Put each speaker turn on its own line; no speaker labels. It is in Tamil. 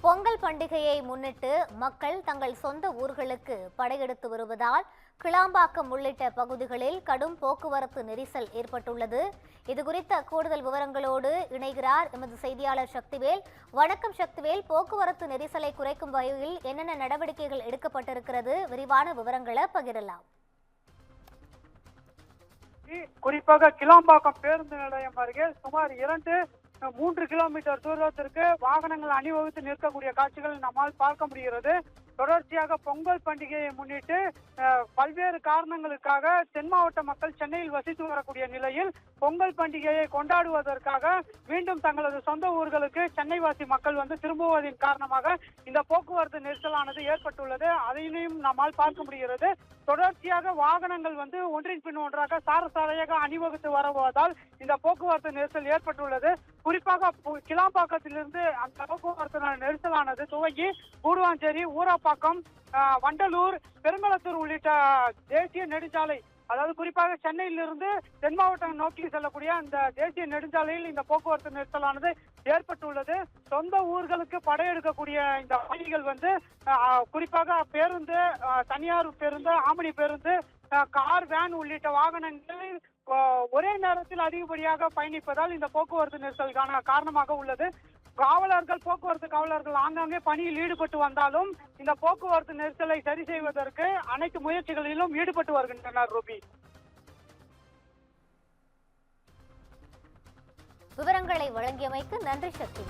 பொங்கல் பண்டிகையை முன்னிட்டு மக்கள் தங்கள் சொந்த ஊர்களுக்கு படையெடுத்து வருவதால் கிளாம்பாக்கம் உள்ளிட்ட பகுதிகளில் கடும் போக்குவரத்து நெரிசல் ஏற்பட்டுள்ளது. இதுகுறித்த கூடுதல் விவரங்களோடு இணைகிறார் எமது செய்தியாளர் சக்திவேல். வணக்கம் சக்திவேல், போக்குவரத்து நெரிசலை குறைக்கும் வகையில் என்னென்ன நடவடிக்கைகள் எடுக்கப்பட்டிருக்கிறது? விரிவான விவரங்களை பகிரலாம்.
குறிப்பாக கிளாம்பாக்கம் பேருந்து நிலையம் அருகே சுமார் 2-3 கிலோமீட்டர் தூரத்திற்கு வாகனங்கள் அணிவகுத்து நிற்கக்கூடிய காட்சிகள் நம்மால் பார்க்க முடிகிறது. தொடர்ச்சியாக பொங்கல் பண்டிகையை முன்னிட்டு பல்வேறு காரணங்களுக்காக தென் மாவட்ட மக்கள் சென்னையில் வசித்து வரக்கூடிய நிலையில் பொங்கல் பண்டிகையை கொண்டாடுவதற்காக மீண்டும் தங்களது சொந்த ஊர்களுக்கு சென்னை வாசி மக்கள் திரும்புவதன் காரணமாக இந்த போக்குவரத்து நெரிசலானது ஏற்பட்டுள்ளது. அதையும் நம்மால் பார்க்க முடிகிறது. தொடர்ச்சியாக வாகனங்கள் ஒன்றின் பின் ஒன்றாக சாரசாலையாக அணிவகுத்து வருவதால் இந்த போக்குவரத்து நெரிசல் ஏற்பட்டுள்ளது. குறிப்பாக கிளாம்பாக்கத்திலிருந்து அந்த போக்குவரத்து நெரிசலானது துவங்கி கூடுவாஞ்சேரி, ஊராப்பாக்கம், வண்டலூர், பெருங்களத்தூர் உள்ளிட்ட தேசிய நெடுஞ்சாலை, அதாவது குறிப்பாக சென்னையிலிருந்து தென் மாவட்டம் நோக்கி செல்லக்கூடிய அந்த தேசிய நெடுஞ்சாலையில் இந்த போக்குவரத்து நெரிசலானது ஏற்பட்டுள்ளது. சொந்த ஊர்களுக்கு படையெடுக்கக்கூடிய இந்த பயணிகள் குறிப்பாக பேருந்து, தனியார் பேருந்து, ஆம்னி பேருந்து, கார், வேன் உள்ளிட்ட வாகனங்களில் ஒரே நேரத்தில் அதிகப்படியாக பயணிப்பதால் இந்த போக்குவரத்து நெரிசலுக்கான காரணமாக உள்ளது. போக்குவரத்து காவலர்கள் ஆங்காங்கே பணியில் ஈடுபட்டு வந்தாலும் இந்த போக்குவரத்து நெரிசலை சரி செய்வதற்கு அனைத்து முயற்சிகளிலும் ஈடுபட்டு வருகின்றனர். ரூபி,
விவரங்களை வழங்கியமைக்கு நன்றி சக்தி.